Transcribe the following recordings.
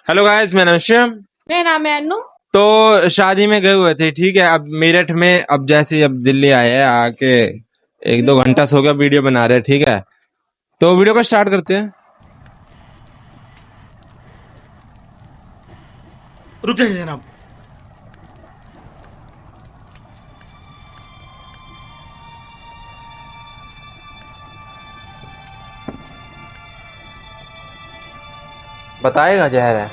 Hello guys, मैं नमस्कार। मेरा नाम है अनु। तो शादी में गए हुए थे, ठीक है। अब मेरठ में, अब जैसे अब दिल्ली आए हैं, आके एक दो घंटा सो गया, वीडियो बना रहे हैं, ठीक है। तो वीडियो को स्टार्ट करते हैं। रुक जाइए जनाब। बताएगा जहर है।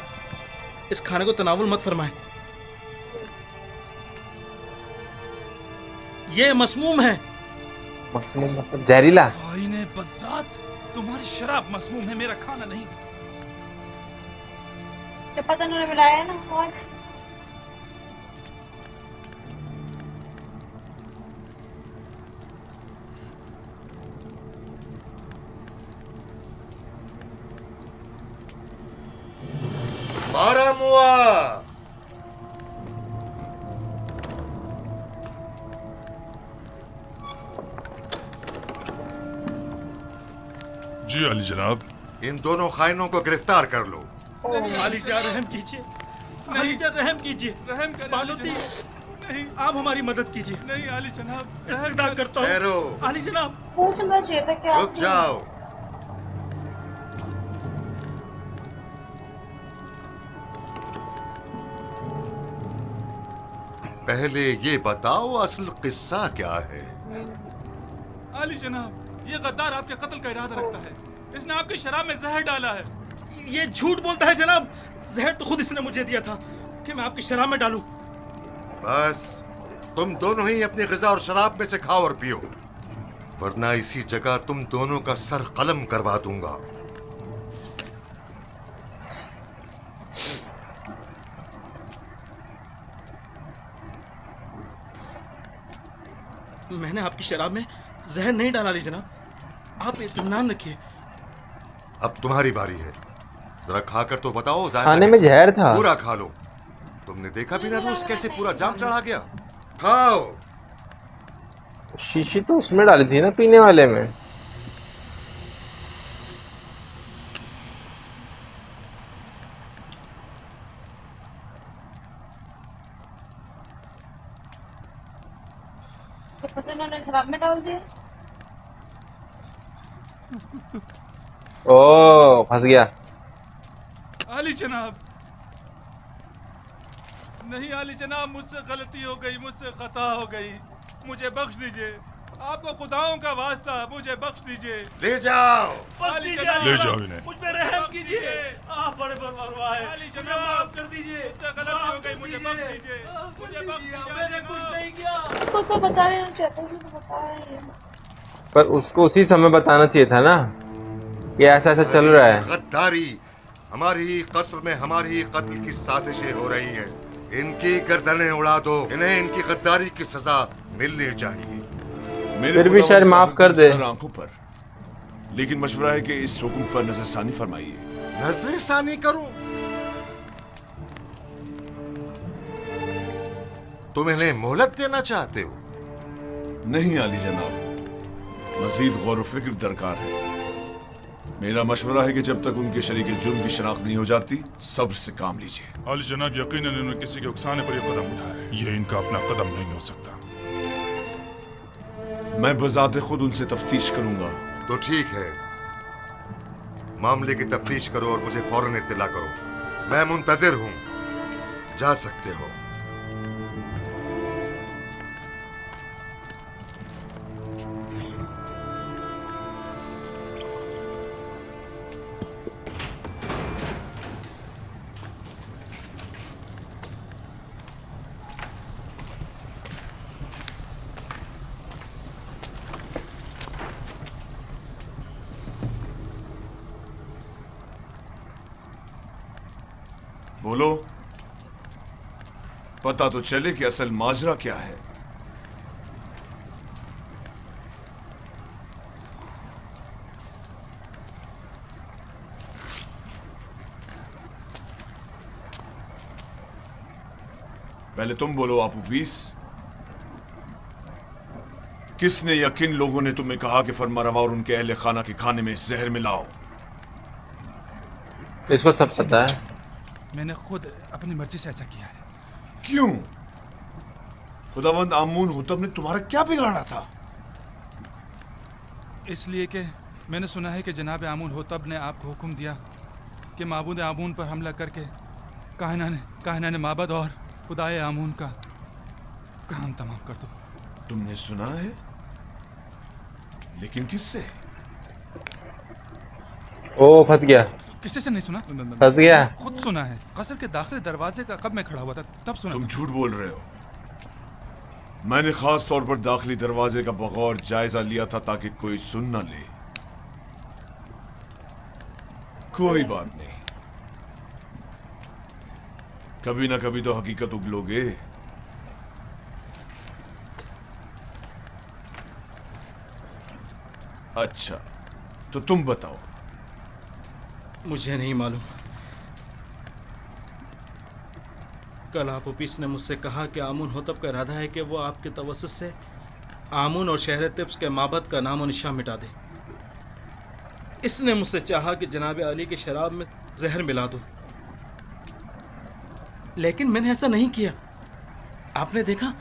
इस खाने को तनावुल मत फरमाएं। ये मसमूम है। मसमूम मतलब जहरीला। खाइने बदजात, तुम्हारी शराब मसमूम है, मेरा खाना नहीं। क्या पता उन्होंने मिलाया है ना आज। मारा मुआ। जी अली जनाब। इन दोनों खाइनों को गिरफ्तार कर लो। नहीं आलीजा, रहम कीजिए। आलीजा, रहम कीजिए। रहम कर बालूती। नहीं, आप हमारी मदद कीजिए। नहीं आली जनाब, इस्तग़फ़ार करता हूँ। ठहरो, आली जनाब। पूछना चाहिए था क्या रुक जाओ। पहले ये बताओ असल किस्सा क्या है। आली जनाब, ये गद्दार आपके कत्ल का इरादा रखता है। इसने आपकी शराब में जहर डाला है। ये झूठ बोलता है जनाब। जहर तो खुद इसने मुझे दिया था कि मैं आपकी शराब में डालूं। बस तुम दोनों ही अपनी ग़िज़ा और शराब में से खाओ और पियो, वरना इसी जगह तुम दोनों का सर कलम करवा दूंगा। मैंने आपकी शराब में जहर नहीं डाला अली जनाब, आप इत्मीनान रखिए। अब तुम्हारी बारी है, जरा खाकर तो बताओ। खाने में जहर था। पूरा खा लो। तुमने देखा बिना रूस कैसे पूरा जाम चढ़ा गया। खाओ। शीशी तो उसमें डाली थी ना, पीने वाले में। क्या पता उन्होंने शराब में डाल दिया। ओ, फंस गया। आली जनाब, नहीं आली जनाब, मुझसे गलती हो गई, मुझसे खता हो गई, मुझे बख्श दीजिए। आपको खुदाओं का वास्ता, मुझे बख्श दीजिए। ले जाओ। आली ले जनाब, जाओ इन्हें। मुझ पे रहम कीजिए। आप बड़े परवाह है। आली मुझे जनाब, माफ कर दीजिए। मुझसे गलती हो गई, मुझे बख्श दीजिए। मुझे बख्श दीजिए। मैंने कुछ नहीं किया। उसको तो बचा लेना चाहिए था, उसको बताया ही है। पर उसको उसी समय बताना चाहिए था ना कि ऐसा ऐसा चल रहा है। गद्दारी, हमारी ही कस्र में हमारी ही कत्ल की साजिशें हो रही हैं। इनकी गर्दनें उड़ा दो। इन्हें इनकी गद्दारी की सजा मिलनी चाहिए। फिर भी शायद माफ कर दे। आंखों पर, लेकिन मशवरा है कि इस हुक्म पर नजरसानी फरमाइए। नजरसानी करूं? तुम इन्हें मोहलत देना चाहते हो? नहीं आली जनाब, मजीद गौर व फिक्र दरकार है। मेरा मशवरा है कि जब तक उनके शरीक जुर्म की शनाख्त नहीं हो जाती, सब्र से काम लीजिए। आली जनाब, यकीनन इन्होंने किसी के उकसाने पर यह कदम उठाया है। यह इनका अपना कदम नहीं हो सकता। मैं बजाते खुद उनसे तफ्तीश करूंगा। तो ठीक है, मामले की तफ्तीश करो और मुझे फौरन इत्तला करो। मैं मुंतजिर हूं, जा सकते हो। बोलो, पता तो चले कि असल माजरा क्या है। पहले तुम बोलो आपू बीस, किसने या किन लोगों ने तुम्हें कहा कि फरमारवा और उनके अहले खाना के खाने में जहर मिलाओ? इसको सब पता है। मैंने खुद अपनी मर्जी से ऐसा किया है। क्यों? खुदावंद आमून हुतब ने तुम्हारा क्या बिगाड़ा था? इसलिए कि मैंने सुना है कि जनाब आमून होतब ने आपको हुक्म दिया कि माबूद आमून पर हमला करके काहिनाने माबद और खुदाए आमून का काम तमाम कर दो। तुमने सुना है? लेकिन किससे? ओ फंस गया, किसी से नहीं सुना, फंस गया। खुद सुना है। कसर के दाखिले दरवाजे का कब मैं खड़ा हुआ था तब सुना। तुम झूठ बोल रहे हो। मैंने खास तौर पर दाखिली दरवाजे का बगौर जायजा लिया था ताकि कोई सुन न ले। कोई बात नहीं, कभी ना कभी तो हकीकत उगलोगे। अच्छा, तो तुम बताओ। मुझे नहीं मालूम। कल आपोपीस ने मुझसे कहा कि आमून होतब का इरादा है कि वो आपके तवस्सुत से आमून और शहर तिब्स के माबद का नाम और निशान मिटा दे। इसने मुझसे चाहा कि जनाब अली की शराब में जहर मिला दूं, लेकिन मैंने ऐसा नहीं किया। आपने देखा,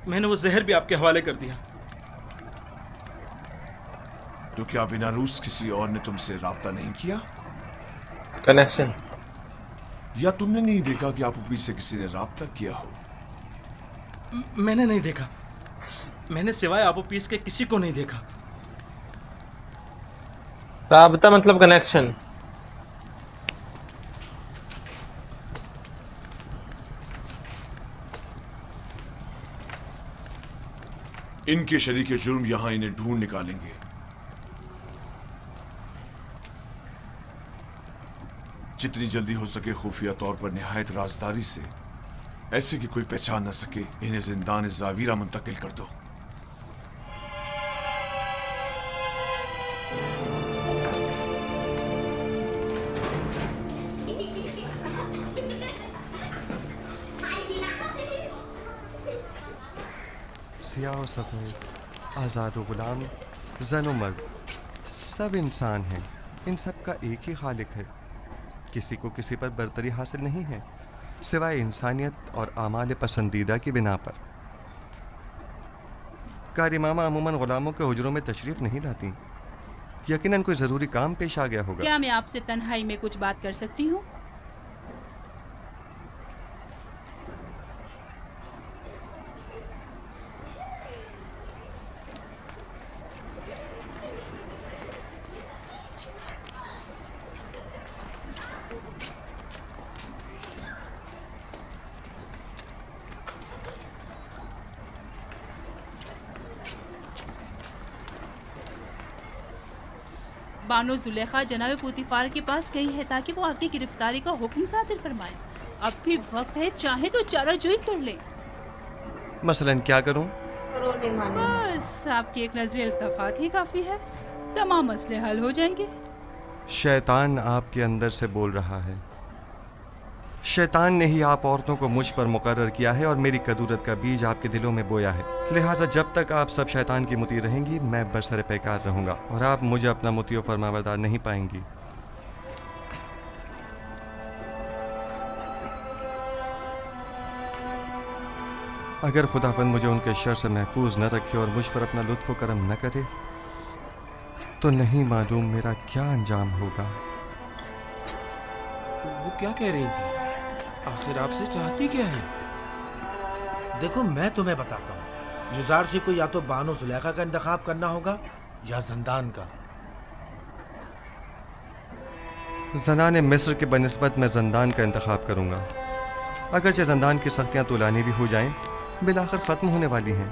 मैंने वो जहर भी आपके हवाले कर दिया। तो क्या बिना रूस किसी और ने तुमसे राब्ता नहीं किया? कनेक्शन। या तुमने नहीं देखा कि आपोपीस से किसी ने राब्ता किया हो? मैंने नहीं देखा। मैंने सिवाय आपोपीस के किसी को नहीं देखा। राबता मतलब कनेक्शन। इनके शरीके जुर्म यहां इन्हें ढूंढ निकालेंगे। जितनी जल्दी हो सके खुफिया तौर पर निहायत राजदारी से, ऐसे कि कोई पहचान न सके, इन्हें जिंदान जावीरा मुंतकिल कर दो। सियाह और सफ़ेद, आज़ाद और गुलाम, ज़न और मर्द, सब इंसान हैं। इन सब का एक ही खालिक है। किसी को किसी पर बरतरी हासिल नहीं है सिवाय इंसानियत और आमाल पसंदीदा की बिना पर। कारी मामा अमूमन गुलामों के हुजरों में तशरीफ़ नहीं लाती। यकीनन कोई ज़रूरी काम पेश आ गया होगा। क्या मैं आपसे तन्हाई में कुछ बात कर सकती हूँ? बानो जुलेखा जनाब पुतिफार के पास गई है ताकि वो आपकी गिरफ्तारी का हुक्म सादिर फरमाए। अब भी वक्त है, चाहे तो चाराजोई कर ले। मसलन क्या करूं? बस आपकी एक नजर इल्तफात ही काफी है, तमाम मसले हल हो जाएंगे। शैतान आपके अंदर से बोल रहा है। शैतान ने ही आप औरतों को मुझ पर मुकर्रर किया है और मेरी कदूरत का बीज आपके दिलों में बोया है। लिहाजा जब तक आप सब शैतान की मुती रहेंगी, मैं बरसर पैकार रहूंगा और आप मुझे अपना मुती और फरमाबरदार नहीं पाएंगी। अगर खुदावंद मुझे उनके शर से महफूज न रखे और मुझ पर अपना लुत्फ़ व करम न करे, तो नहीं मालूम मेरा क्या अंजाम होगा। वो क्या कह रही थी? आखिर आपसे चाहती क्या है? देखो, मैं तुम्हें बताता हूँ। युज़ारसी को या तो बानो जुलेखा का इंतखाब करना होगा या ज़ंदान का। ज़नाने मिस्र के बनिस्बत मैं ज़ंदान का इंतखाब करूँगा। अगरचे ज़ंदान की सख्तियाँ तुलानी भी हो जाएं, बिलाखिर ख़त्म होने वाली हैं,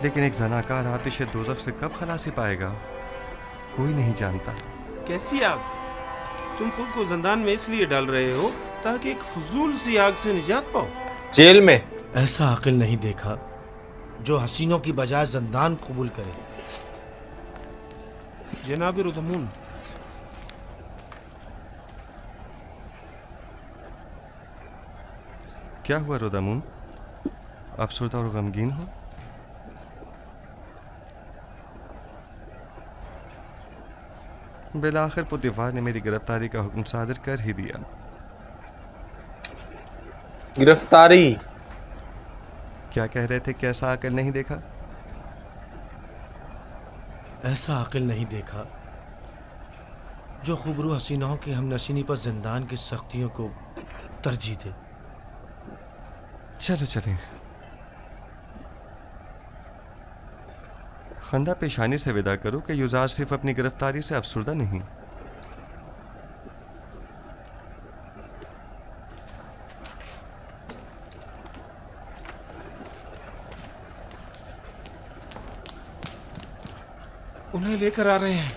लेकिन एक ज़नाकार आतिश दोज़ख से कब खलासी पाएगा, कोई नहीं जानता। कैसी आग? तुम खुद को ज़ंदान में इसलिए डाल रहे हो ताकि एक फजूल सी आग से निजात पाओ। जेल में ऐसा अकिल नहीं देखा जो हसीनों की बजाय ज़ंदान कबूल करे। जनाब रुदमून, क्या हुआ रुदमून? अफसरदा और गमगीन हो? बिलाखिर पुतिफार ने मेरी गिरफ्तारी का हुक्म सादिर कर ही दिया। गिरफ्तारी। क्या कह रहे थे, कैसा अकल नहीं देखा? ऐसा अकल नहीं देखा जो खुबरू हसीनाओं की हम नशीनी पर जिंदान की सख्तियों को तरजीह दे। चलो चलें। खंदा पेशानी से विदा करो कि युजार सिर्फ अपनी गिरफ्तारी से अफसुर्दा नहीं। उन्हें लेकर आ रहे हैं।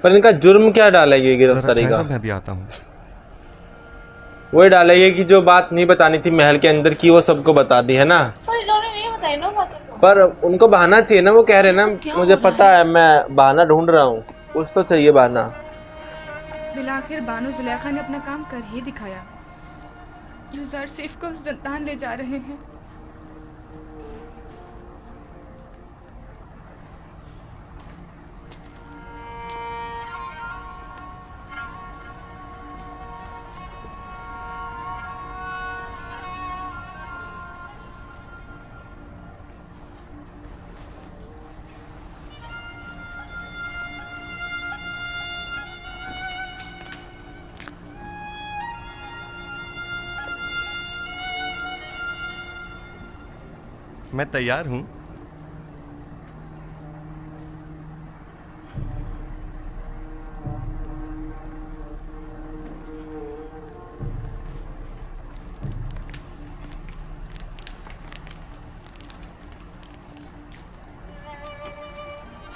पर इनका जुर्म क्या डालेगी गिरफ्तारी का? मैं भी आता हूँ। वही डालेगी कि जो बात नहीं बतानी थी महल के अंदर की वो सबको बता दी है ना। पर इन्होंने नहीं बताई ना बातें तो। पर उनको बहाना चाहिए ना, वो कह रहे ना मुझे पता है, मैं बहाना ढूंढ रहा हूँ, कुछ तो चाहिए बहाना। बिलाखिर बानो जुलेखा ने अपना काम कर ही दिखाया। यूज़र सिर्फ को जिंदान ले जा रहे हैं। मैं तैयार हूं।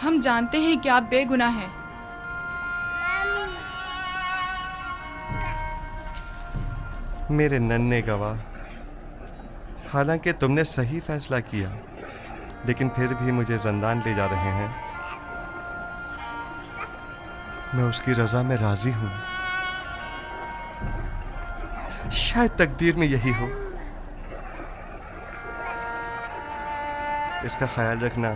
हम जानते हैं कि आप बेगुनाह हैं। मेरे नन्हे गवाह, हालांकि तुमने सही फैसला किया, लेकिन फिर भी मुझे जिंदान ले जा रहे हैं। मैं उसकी रजा में राजी हूं। शायद तकदीर में यही हो। इसका ख्याल रखना।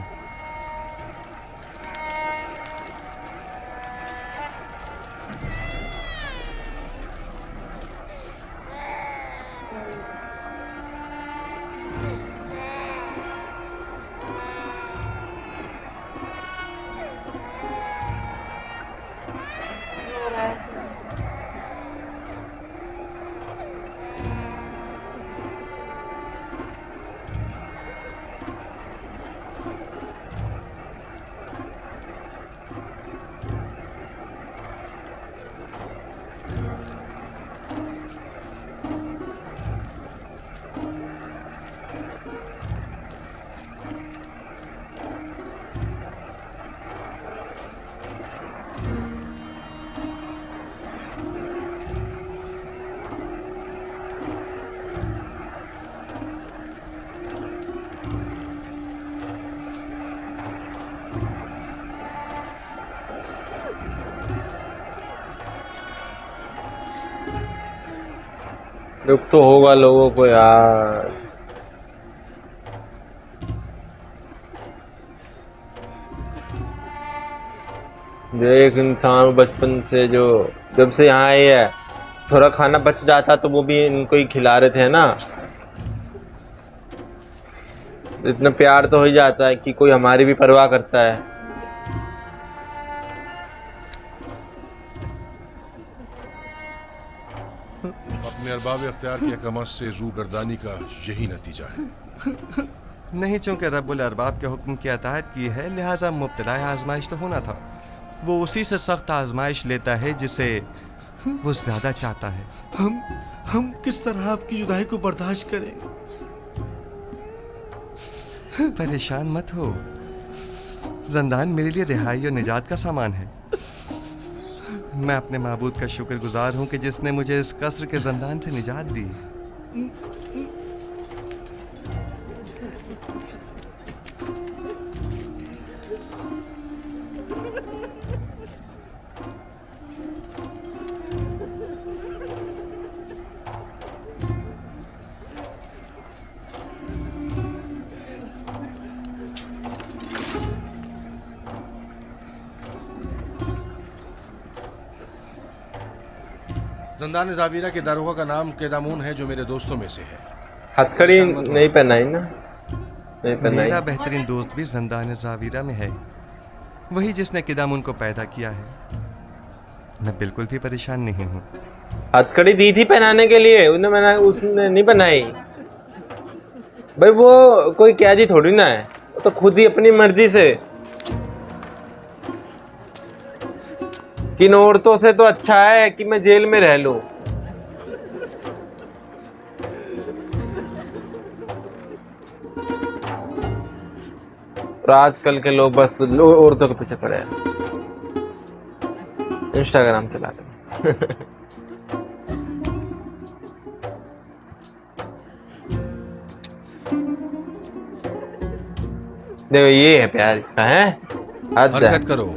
दुख तो होगा लोगों को यार। जो एक इंसान बचपन से जो जब से यहाँ आए है, थोड़ा खाना बच जाता तो वो भी इनको ही खिला रहे थे ना। इतना प्यार तो हो ही जाता है कि कोई हमारी भी परवाह करता है। अपने अरबाब इख्तियार की हकूमत से रूगर्दानी का यही नतीजा है। नहीं, चूंकि रब्बुल अरबाब के हुक्म की अताअत की है, लिहाजा मुब्तला आजमाइश तो होना था। वो उसी से सख्त आजमाइश लेता है जिसे वो ज्यादा चाहता है। हम किस तरह आपकी जुदाई को बर्दाश्त करेंगे? परेशान मत हो, जिंदान मेरे लिए रिहाई और निजात का सामान है। मैं अपने माबूद का शुक्रगुजार हूँ कि जिसने मुझे इस कसर के जिंदान से निजात दी। जंदान जावीरा के दारोगा का नाम केदामून है, जो मेरे दोस्तों में से है। हथकड़ी नहीं पहनाई ना, नहीं पहनाई। मेरा बेहतरीन दोस्त भी जंदान जावीरा में है, वही जिसने किदामुन को पैदा किया है। मैं बिल्कुल भी परेशान नहीं हूँ। हथकड़ी दी थी पहनाने के लिए, उसने नहीं पहनाई। भाई वो कोई कैदी थोड़ी ना है, वो तो खुद ही अपनी मर्जी से। किन औरतों से तो अच्छा है कि मैं जेल में रह लूं। और आजकल के लोग बस औरतों के पीछे पड़े हैं, इंस्टाग्राम चलाते हैं। देखो ये है प्यार इसका, है हरकत करो।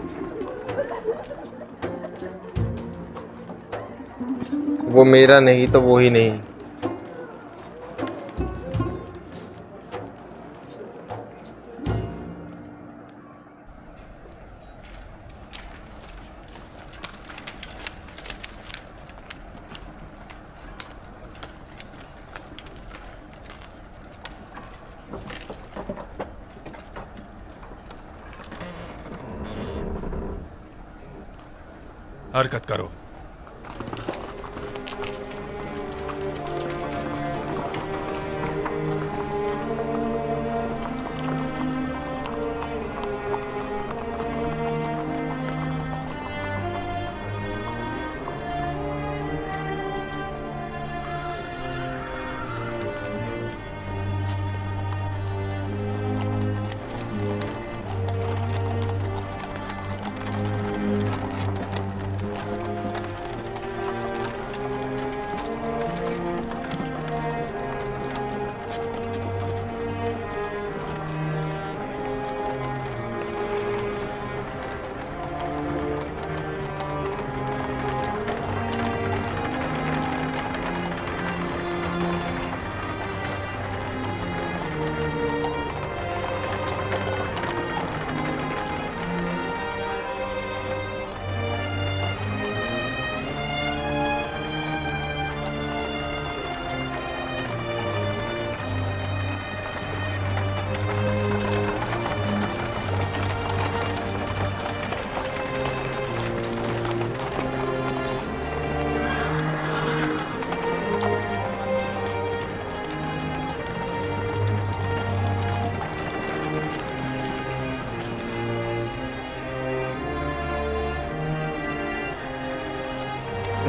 वो मेरा नहीं तो वो ही नहीं। हरकत करो।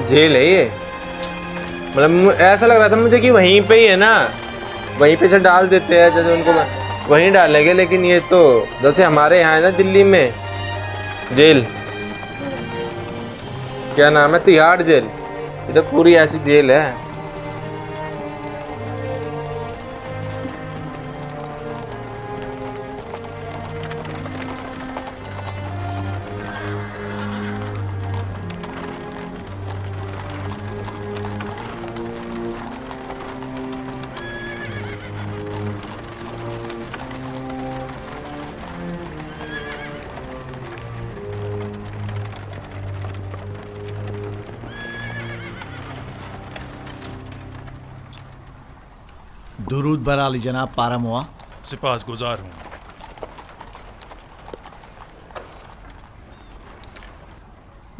जेल है ये, मतलब ऐसा लग रहा था मुझे कि वहीं पे ही है ना, वहीं पे से डाल देते हैं जैसे उनको वहीं डालेंगे। लेकिन ये तो जैसे हमारे यहाँ है ना दिल्ली में जेल, क्या नाम है, तिहाड़ जेल, ये तो पूरी ऐसी जेल है। दुरूद बराली जनाब पारामुआ। सिपास गुजार हूँ।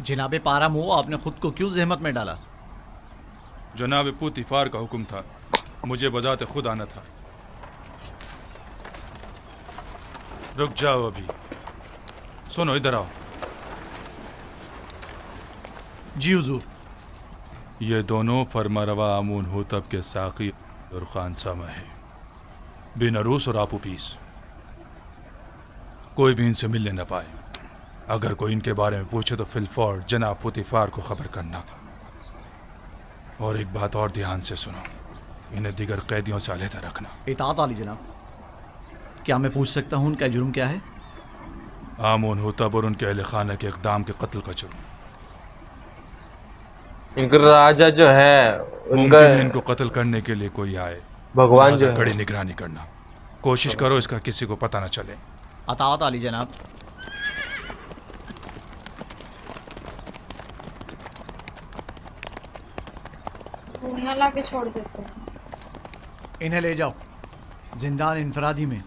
जनाब पारामुआ, आपने खुद को क्यों जहमत में डाला? जनाब पुतिफार का हुक्म था, मुझे बजाते खुद आना था। रुक जाओ अभी, सुनो इधर आओ। जी हुजूर। ये दोनों फरमारवा आमून होतब के साकी और खानसामा है, बिन अरूस और आपू पीस। कोई भी इनसे मिलने न पाए। अगर कोई इनके बारे में पूछे तो फिलफौर जनाब पुतिफार को खबर करना। और एक बात और ध्यान से सुनो, इन्हें दीगर कैदियों से अलहदा रखना। इताअत आली जनाब। क्या मैं पूछ सकता हूँ उनका जुर्म क्या है? आमून होतब और उनके अहले खाना के इक़दाम के कत्ल का जुर्म। इनका राजा जो है मुमकिन है इनको कत्ल करने के लिए कोई आए, भगवान जो है। कड़ी निगरानी करना, कोशिश करो इसका किसी को पता न चले। अताअत आली जनाब। यहाँ ला के छोड़ देते हैं। इन्हें ले जाओ जिंदान इंफरादी में।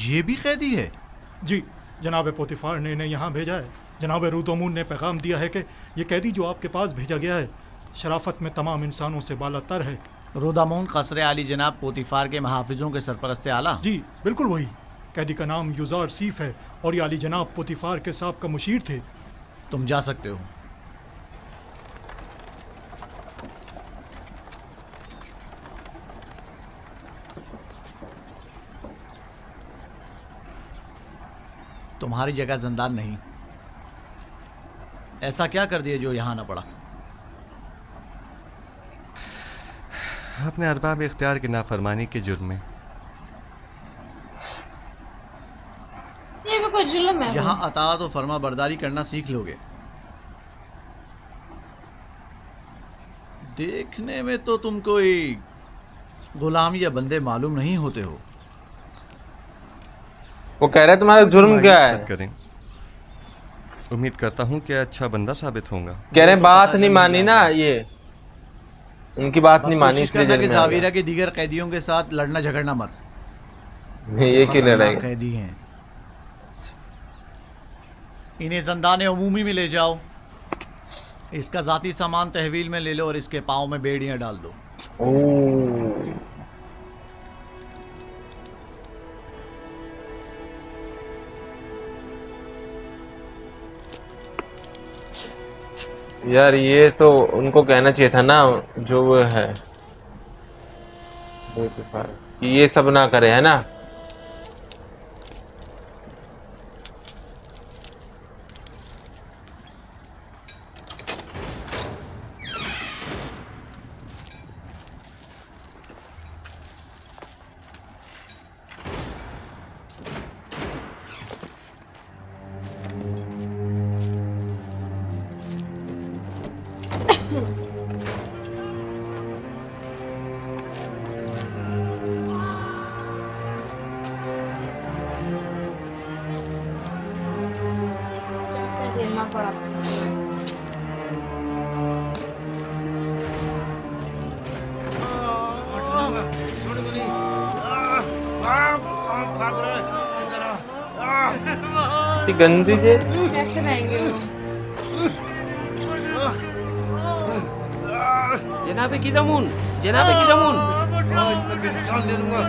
ये भी कैदी है? जी, जनाब पोतीफार ने इन्हें यहाँ भेजा है। जनाब रूतोमून ने पैगाम दिया है कि ये कैदी जो आपके पास भेजा गया है शराफत में तमाम इंसानों से बालातर है। रोदामून कसरे आली जनाब पोतीफार के महाफिजों के सरपरस्त आला? जी बिल्कुल वही। कैदी का नाम यूजार सीफ है और ये आली जनाब पोतीफार के साहब का मुशीर थे। तुम जा सकते हो। तुम्हारी जगह जिंदान नहीं। ऐसा क्या कर दिया जो यहाँ ना पड़ा? अपने अरबाब इख्तियार की नाफरमानी के जुर्म में। ये भी कोई जुल्म है। यहाँ अताअत और फरमा बरदारी करना सीख लोगे। देखने में तो तुम कोई गुलाम या बंदे मालूम नहीं होते हो। वो कह रहे तुम्हारा जुर्म क्या है? करें। उम्मीद करता हूँ कि अच्छा बंदा साबित होगा। कह रहे बात नहीं मानी ना, ये उनकी बात नहीं मानी इसलिए जेल में आ जाविरा गया। के दीगर कैदियों के साथ लड़ना झगड़ना मत। ये की लड़ाई? कैदी हैं। इन्हें ज़ंदान अमूमी में ले जाओ। इसका जाती सामान तहवील में ले लो और इसके पाँव में बेड़ियां डाल दो। यार ये तो उनको कहना चाहिए था ना जो वो है कि ये सब ना करे, है ना। झेलना पड़ा। गंदी जे कैसे रहेंगे वो? जनाबे की दमून, जनाबे की दमून। जान दे दूंगा।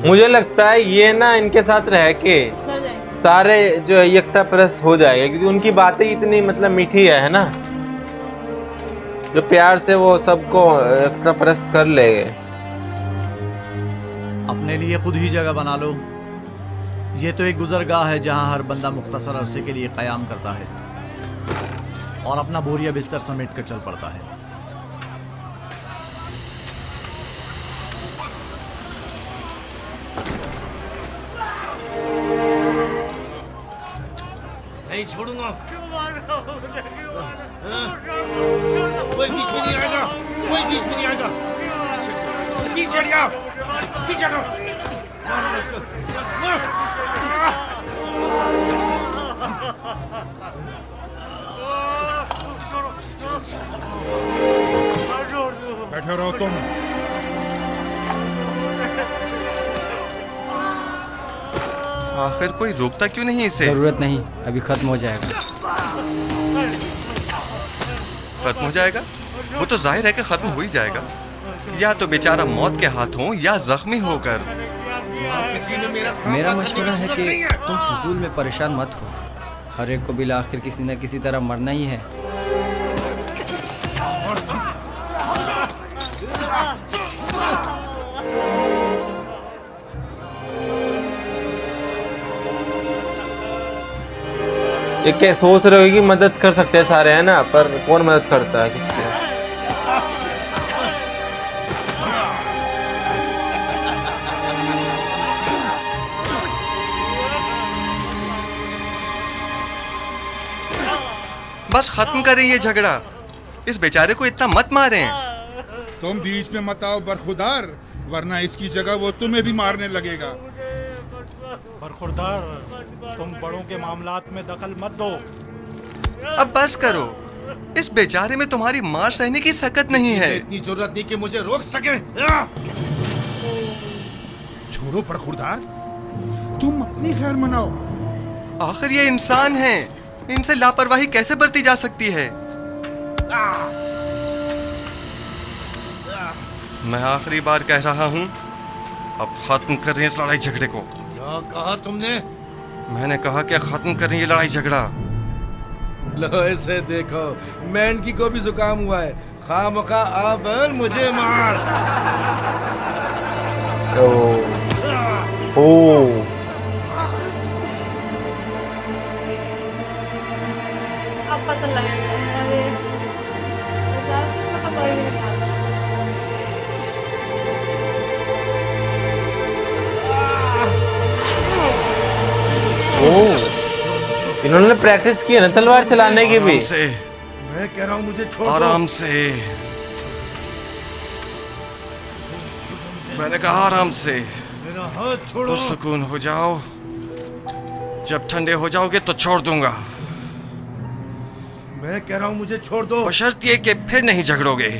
मुझे लगता है ये ना इनके साथ रह के सारे जो है यकता परस्त हो जाएगा, क्योंकि उनकी बातें इतनी मतलब मीठी है ना, जो प्यार से वो सबको यकता परस्त कर लेंगे। अपने लिए खुद ही जगह बना लो। ये तो एक गुजरगाह है जहां हर बंदा मुख्तसर अरसे के लिए क़याम करता है और अपना बोरिया बिस्तर समेट कर चल पड़ता है। नहीं छोड़ूंगा। कोई बीच में नहीं आएगा, कोई बीच में नहीं आएगा। पीछे हट जाओ, पीछे हटो। बैठे रहो तुम। आखिर कोई रोकता क्यों नहीं इसे? जरूरत नहीं, अभी खत्म हो जाएगा। खत्म हो जाएगा? वो तो जाहिर है कि खत्म हो ही जाएगा। या तो बेचारा मौत के हाथों या जख्मी होकर। मेरा मशवरा है कि तुम फजूल में परेशान मत हो। हर एक को बिला आखिर किसी न किसी तरह मरना ही है। ये क्या सोच रहे हो कि मदद कर सकते हैं सारे, है ना, पर कौन मदद करता है किसी को? बस खत्म करें ये झगड़ा। इस बेचारे को इतना मत मारें। तुम बीच में मत आओ बरखुरदार, वरना इसकी जगह वो तुम्हें भी मारने लगेगा। बरखुरदार, तुम बड़ों के मामलात में दखल मत दो। अब बस करो। इस बेचारे में तुम्हारी मार सहने की सकत नहीं है। इतनी जरूरत नहीं कि मुझे रोक सके। छोड़ो बरखुरदार, तुम अपनी खैर मनाओ। आखिर ये इंसान हैं, इनसे लापरवाही कैसे बरती जा सकती है? मैं आखिरी बार कह रहा हूं, अब खत्म करें इस लड़ाई झगड़े को। क्या कहा तुमने? मैंने कहा कि खत्म करें ये लड़ाई झगड़ा। लो इसे देखो, मैंकी को भी जुकाम हुआ है। खामखा अब मुझे मार। ओ अब पता लगेगा। अरे पता कोई नहीं था। इन्होंने प्रैक्टिस की है ना तलवार चलाने की भी। मैं कह रहा हूँ मुझे छोड़ दो। आराम से। मैंने कहा आराम से। मेरा हाथ छोड़ो। सुकून हो जाओ। जब ठंडे हो जाओगे तो छोड़ दूंगा। मैं कह रहा हूँ मुझे छोड़ दो। बशर्ते कि फिर नहीं झगड़ोगे।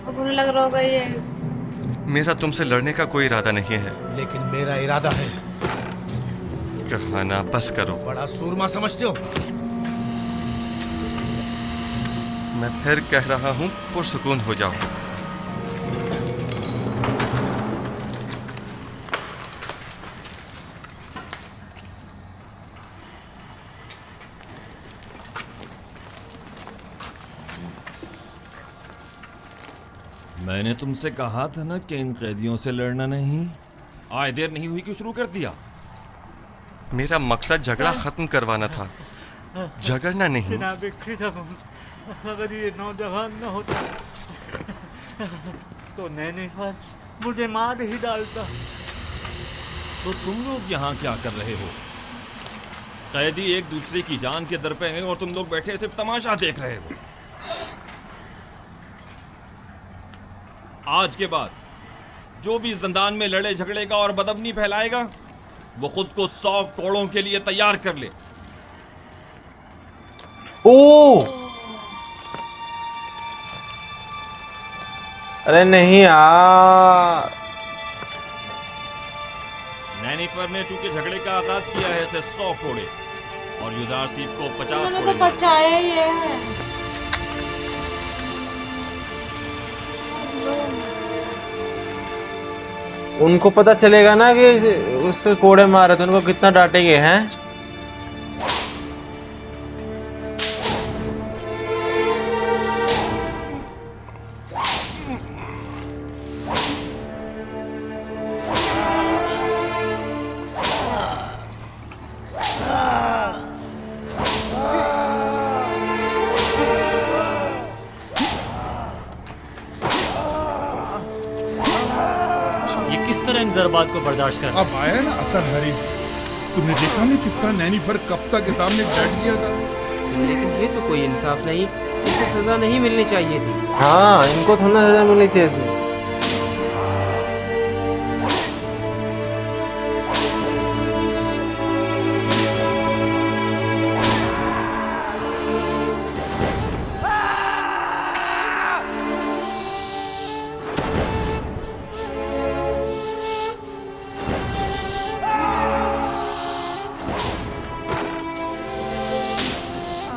अब उन्हें लग रहा होगा ये। मेरा तुमसे लड़ने का कोई इरादा नहीं है। लेकिन मेरा इरादा है। कहा ना, बस करो। बड़ा सूरमा समझते हो? मैं फिर कह रहा हूं, पुरसुकून हो जाओ। मैंने तुमसे कहा था ना कि इन कैदियों से लड़ना नहीं। आए देर नहीं हुई कि शुरू कर दिया। मेरा मकसद झगड़ा खत्म करवाना था, झगड़ना नहीं। जनाब खिदम, अगर ये नौजवान न होता तो नैनीफर मुझे मार ही डालता। तो तुम लोग यहाँ क्या कर रहे हो? कैदी एक दूसरे की जान के दर पे हैं और तुम लोग बैठे सिर्फ तमाशा देख रहे हो। आज के बाद जो भी जिंदान में लड़े झगड़ेगा और बदअमनी फैलाएगा, वो खुद को 100 कोड़ों के लिए तैयार कर ले। ओ अरे नहीं यार, नैनीफर ने चूंकि झगड़े का आगाज किया है, इसे 100 कोड़े और युजारसीफ को 50 उन्होंने कोड़े तो बचाया ही है। उनको पता चलेगा ना कि उसके कोड़े मारे थे, उनको कितना डांटेंगे हैं। जरबात को बर्दाश्त कर। अब आया ना असर हरीफ। तुमने देखा नहीं किस तरह नैनीफर कप्ता के सामने डट गया था। लेकिन ये तो कोई इंसाफ नहीं, इसे सजा नहीं मिलनी चाहिए थी। हाँ, इनको थोड़ा सजा मिलनी चाहिए थी।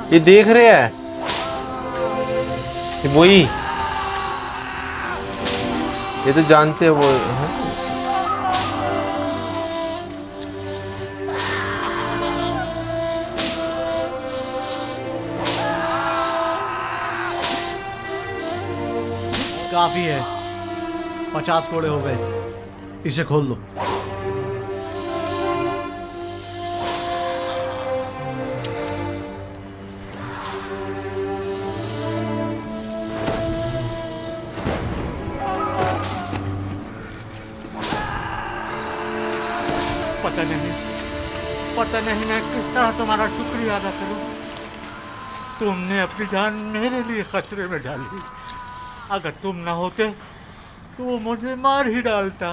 ये देख रहे हैं, ये वही, ये तो जानते हैं वो है। काफी है, 50 कोड़े हो गए, इसे खोल लो। पता नहीं मैं किस तरह तुम्हारा शुक्रिया अदा करूं। तुमने अपनी जान मेरे लिए खतरे में डाली। अगर तुम ना होते तो वो मुझे मार ही डालता।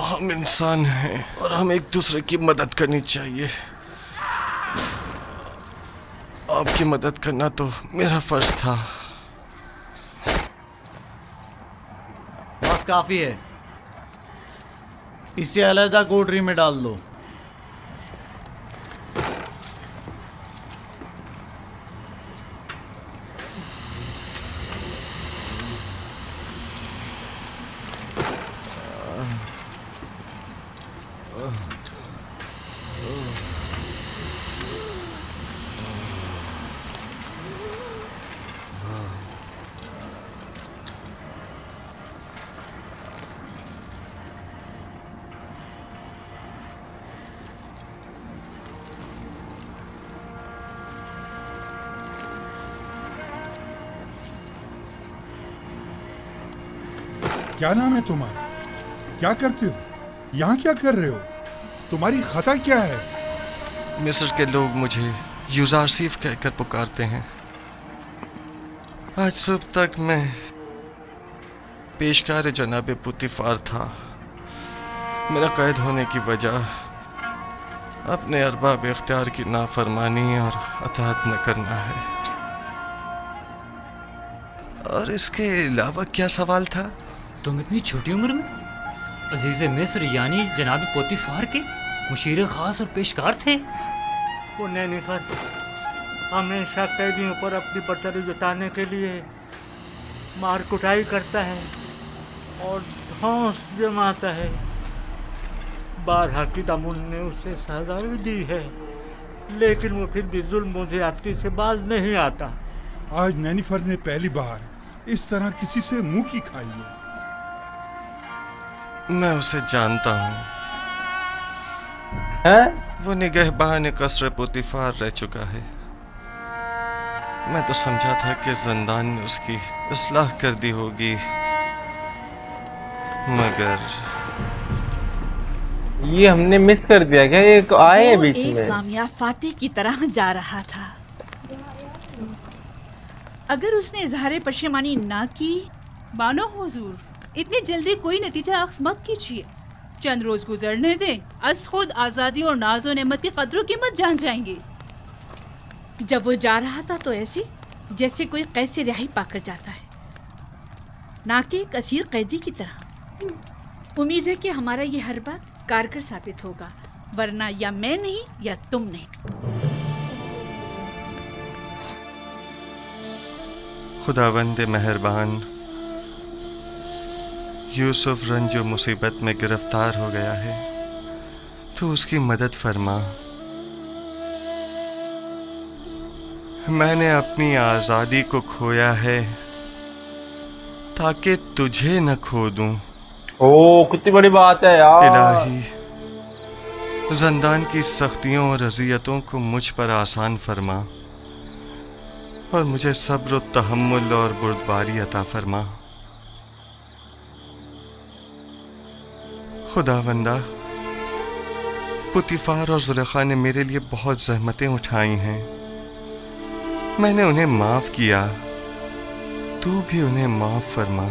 हम इंसान हैं और हम एक दूसरे की मदद करनी चाहिए। आपकी मदद करना तो मेरा फर्ज था। बस काफी है, इसे अलग कोठरी में डाल दो। क्या नाम है तुम्हारा? क्या करते हो? यहाँ क्या कर रहे हो? तुम्हारी खता क्या है? मिस्र के लोग मुझे यूजारसीफ कहकर पुकारते हैं। आज सुबह तक मैं पेशकार जनाब पुतिफार था। मेरा कैद होने की वजह अपने अरबाब इख्तियार की नाफरमानी और अताअत न करना है। और इसके अलावा क्या सवाल था? तुम इतनी छोटी उम्र में अजीज मिस्र यानी जनाब पोतीफार के मुशीर खास और पेशकार थे। वो नैनीफर हमेशा कैदियों पर अपनी बर्तरी जताने के लिए मार कुटाई करता है और धौंस जमाता है। बारहा की दामुन ने उसे सजा भी दी है, लेकिन वो फिर भी जुल्म ज़्यादती से बाज नहीं आता। आज नैनीफर ने पहली बार इस तरह किसी से मुंह की खाई है। मैं उसे जानता हूँ। वो निगहबान कसर पुतिफार रह चुका है। मैं तो समझा था कि जिंदान ने उसकी इस्लाह कर दी होगी, मगर ये हमने मिस कर दिया क्या? ये आए हैं बीच में। कामयाब फातिह की तरह जा रहा था। अगर उसने इजहार पशेमानी ना की। बानो हुजूर, इतनी जल्दी कोई नतीजा अख्ज़ मत कीजिए। चंद रोज गुजरने दें, अस खुद आज़ादी और नाज़ो नेमत की कदर कीमत जान जाएंगे। जब वो जा रहा था तो ऐसे जैसे कोई कैद से रिहाई पाकर जाता है, ना कि एक असीर कैदी की तरह। उम्मीद है कि हमारा ये हर बात कारगर साबित होगा, वरना या मैं नहीं या तुम नहीं। खुदावंद मेहरबान, यूसुफ रंजो मुसीबत में गिरफ्तार हो गया है, तो उसकी मदद फरमा। मैंने अपनी आज़ादी को खोया है ताकि तुझे न खो दूं। ओ, कितनी बड़ी बात है यार। इलाही, ज़िंदान की सख्तियों और अज़ियतों को मुझ पर आसान फरमा और मुझे सब्र, तहम्मुल और बुर्दबारी अता फरमा। खुदावंदा, पुतिफार और जुलेखा ने मेरे लिए बहुत ज़हमतें उठाई हैं। मैंने उन्हें माफ़ किया, तू भी उन्हें माफ़ फरमा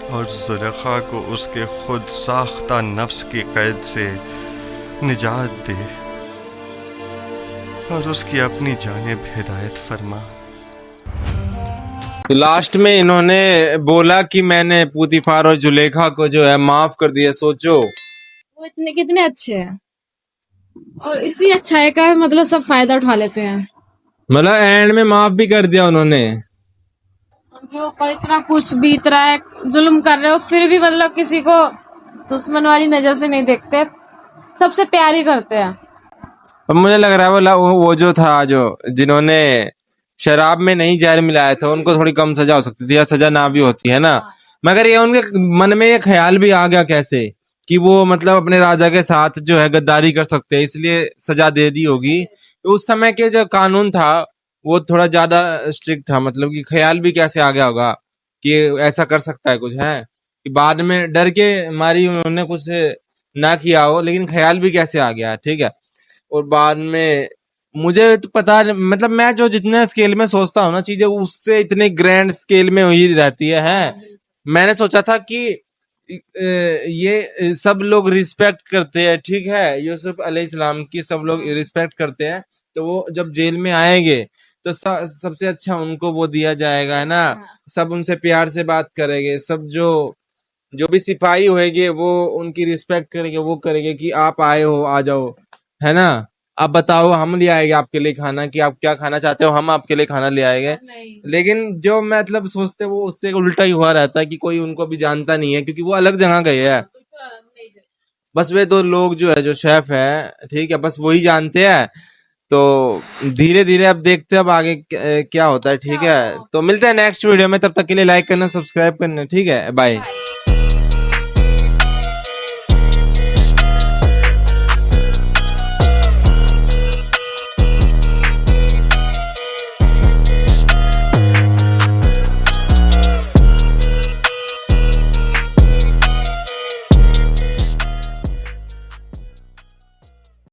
और जुलेखा को उसके खुद साख्ता नफ्स की कैद से निजात दे और उसकी अपनी जानिब हिदायत फरमा। तो लास्ट में इन्होंने बोला कि मैंने पुतिफार और जुलेखा को जो है माफ कर दिया। सोचो वो इतने कितने अच्छे हैं। और इसी अच्छाई का मतलब सब फायदा उठा लेते हैं। मतलब एंड में माफ भी कर दिया उन्होंने। उनके ऊपर इतना कुछ बीत रहा है, जुल्म कर रहे हो, फिर भी मतलब किसी को दुश्मन वाली नजर से नहीं देखते, सबसे प्यार ही करते हैं। अब मुझे लग रहा है वो जो था, जो जिन्होंने शराब में नहीं जहर मिलाया था, उनको थोड़ी कम सजा हो सकती थी या सजा ना भी होती है ना। मगर ये उनके मन में ये ख्याल भी आ गया कैसे कि वो मतलब अपने राजा के साथ जो है गद्दारी कर सकते हैं, इसलिए सजा दे दी होगी। तो उस समय के जो कानून था वो थोड़ा ज्यादा स्ट्रिक्ट था, मतलब कि ख्याल भी कैसे आ गया होगा कि ऐसा कर सकता है कुछ, है कि बाद में डर के मारी उन्होंने कुछ ना किया हो, लेकिन ख्याल भी कैसे आ गया, ठीक है। और बाद में मुझे तो पता, मतलब मैं जो जितने स्केल में सोचता हूँ ना चीजें, उससे इतने ग्रैंड स्केल में हुई रहती है। मैंने सोचा था कि ये सब लोग रिस्पेक्ट करते हैं, ठीक है, यूसुफ अलैहिस्सलाम की सब लोग रिस्पेक्ट करते हैं, तो वो जब जेल में आएंगे तो सबसे अच्छा उनको वो दिया जाएगा, है ना। सब उनसे प्यार से बात करेंगे, सब जो भी सिपाही होंगे वो उनकी रिस्पेक्ट करेंगे, वो करेंगे कि आप आए हो, आ जाओ, है ना, आप बताओ, हम ले आएंगे आपके लिए खाना, कि आप क्या खाना चाहते हो, हम आपके लिए खाना ले आएंगे। लेकिन जो मतलब सोचते वो उससे उल्टा ही हुआ रहता है कि कोई उनको भी जानता नहीं है, क्योंकि वो अलग जगह गए हैं। बस वे दो लोग जो है, जो शेफ है, ठीक है, बस वही जानते हैं। तो धीरे धीरे अब देखते हैं अब आगे क्या होता है, ठीक है। तो मिलते हैं नेक्स्ट वीडियो में, तब तक के लिए लाइक करना, सब्सक्राइब करना, ठीक है, बाय।